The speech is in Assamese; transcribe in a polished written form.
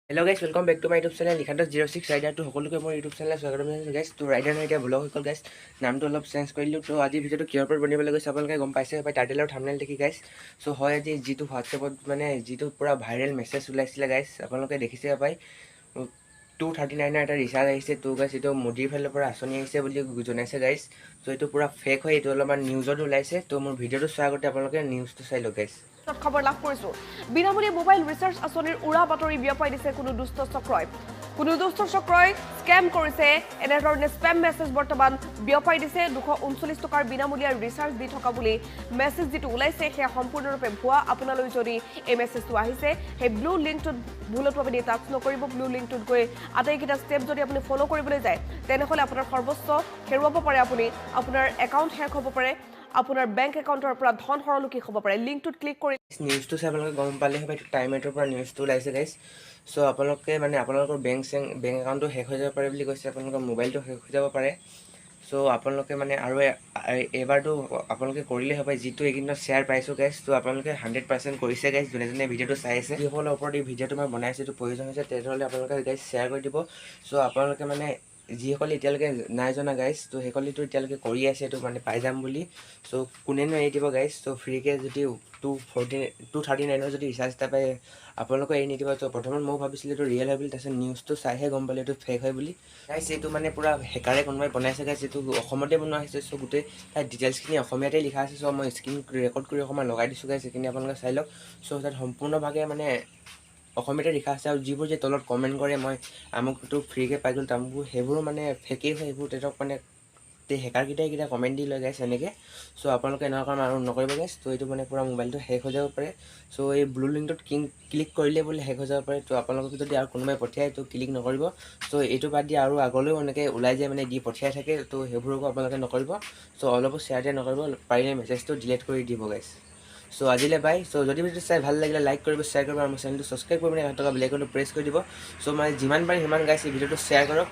Hello' guys welcome back to my YouTube channel নিখান্ত06 ৰাইডাৰটো সকলোকে মোৰ ইউটিউব চেনেলত স্বাগতম জনাইছোঁ গাইছ। তো ৰাইডাৰ নহয় এতিয়া ব্লগ হৈ গ'ল গাইছ, নামটো অলপ চেঞ্জ কৰিলোঁ। তো আজি ভিডিঅ'টো কিহৰ ওপৰত বনিবলৈ গৈছে আপোনালোকে গম পাইছে পাই টাইটেল আৰু থাম্বনেইল দেখি গাইছ। চ' হয় আজি যিটো হোৱাটছএপত মানে যিটো পূৰা ভাইৰেল মেছেজ ওলাইছিলে গাইছ, আপোনালোকে দেখিছে পাই 239ৰ এটা ৰিচাৰ্জ আহিছে। তো গাইছ এইটো মোদীৰ ফালৰ পৰা আঁচনি আহিছে বুলি জনাইছে গাইছ। চ' এইটো পূৰা ফেক হয়, এইটো অলপমান নিউজত ওলাইছে। তো মোৰ ভিডিঅ'টো চোৱাৰ আগতে আপোনালোকে নিউজটো চাই লওক গাইছ। খবৰ লাভ কৰিছো বিনামূলীয়া মোবাইল ৰিচাৰ্জ আঁচনিৰ উৰা বাতৰি বিয়পাই দিছে কোনো দুষ্ট চক্ৰই স্কেম কৰিছে। এনেধৰণে স্পেম মেছেজ বৰ্তমান বিয়পাই দিছে। 239 টকাৰ বিনামূলীয়া ৰিচাৰ্জ দি থকা বুলি মেছেজ যিটো ওলাইছে সেয়া সম্পূৰ্ণৰূপে ভুৱা। আপোনালৈ যদি এই মেছেজটো আহিছে সেই ব্লু লিংকটোত ভুলতো আপুনি টাচ নকৰিব। ব্লু লিংকটোত গৈ আটাইকেইটা ষ্টেপ যদি আপুনি ফ'ল' কৰিবলৈ যায় তেনেহ'লে আপোনাৰ সৰ্বস্ব হেৰুৱাব পাৰে। আপুনি আপোনাৰ একাউণ্ট হেক হ'ব পাৰে, আপোনাৰ বেংক একাউণ্টৰ পৰা ধন সৰলুকি হ'ব পাৰে। লিংকটোত ক্লিক কৰি নিউজটো চাই আপোনালোকে গম পালে হয় এইটো টাইম আউটৰ পৰা নিউজটো ওলাইছে গাইছ। চ' আপোনালোকে মানে আপোনালোকৰ বেংক একাউণ্টটো শেষ হৈ যাব পাৰে বুলি কৈছে, আপোনালোকৰ মোবাইলটো শেষ হৈ যাব পাৰে। চ' আপোনালোকে মানে আৰু এবাৰটো আপোনালোকে কৰিলেই হ'ব। যিটো এইকেইদিনত শ্বেয়াৰ পাইছোঁ গাইছ, ত' আপোনালোকে 100% কৰিছে গাইছ। যোনে যোনে ভিডিঅ'টো চাই আছে, যিসকলৰ ওপৰত এই ভিডিঅ'টো মই বনাইছোঁ এইটো প্ৰয়োজন হৈছে তেনেহ'লে আপোনালোকে গাইছ শ্বেয়াৰ কৰি দিব। চ' আপোনালোকে মানে যিসকলে এতিয়ালৈকে নাই জনা গাইছ, ত' সেইসকলেতো এতিয়ালৈকে কৰি আছে এইটো মানে পাই যাম বুলি। চ' কোনেনো এৰি দিব গাইছ। ত' ফ্ৰীকৈ যদি 239ৰ যদি ৰিচাৰ্জ এটা পাই আপোনালোকে এৰি নিদিব। ত' প্ৰথমত মই ভাবিছিলোঁ এইটো ৰিয়েল হয় বুলি, তাৰপিছত নিউজটো চাইহে গম পালোঁ এইটো ফেক হয় বুলি গাইছ। এইটো মানে পূৰা হেকাৰে কোনোবাই বনাইছে গাইছ। এইটো অসমতে বনোৱা হৈছে। চ' গোটেই তাৰ ডিটেইলছখিনি অসমীয়াতে লিখা আছে। চ' মই স্ক্ৰীন ৰেকৰ্ড কৰি অকণমান লগাই দিছোঁ গাইছ, সেইখিনি আপোনালোকে চাই লওক। চ' তাত সম্পূৰ্ণভাৱে মানে অসমীয়াতে লিখা আছে। আৰু যিবোৰ যে তলত কমেণ্ট কৰে মই আমুকটো ফ্ৰীকৈ পাই গ'ল তামুকবোৰ, সেইবোৰো মানে ফেকেই হয়। সেইবোৰ তেওঁলোক মানে হেকাৰকেইটাই কমেণ্ট দি লৈ গাইছ এনেকৈ। চ' আপোনালোকে এনেকুৱা কাম আৰু নকৰিব গাইছ। ত' এইটো মানে পূৰা মোবাইলটো শেষ হৈ যাব পাৰে। চ' এই ব্লু লিংকটোত ক্লিক কৰিলে বোলে শেষ হৈ যাব পাৰে। ত' আপোনালোকে যদি আৰু কোনোবাই পঠিয়াই ত' ক্লিক নকৰিব। চ' এইটো বাদ দি আৰু আগলৈও এনেকৈ ওলাই যায় মানে দি পঠিয়াই থাকে। ত' সেইবোৰকো আপোনালোকে নকৰিব। চ' অলপো শ্বেয়াৰ দিয়া নকৰিব, পাৰিলে মেছেজটো ডিলিট কৰি দিব গাইছ। চ' আজিলৈ বাই। চ' যদি ভিডিঅ'টো চাই ভাল লাগিলে লাইক কৰিব, শ্বেয়াৰ কৰিব আৰু মোৰ চেনেলটো ছাবস্ক্ৰাইব কৰিব, বেল আইকনটো প্ৰেছ কৰি দিব। চ' মানে যিমান পাৰে সিমান গাইছ এই ভিডিঅ'টো শ্বেয়াৰ কৰক।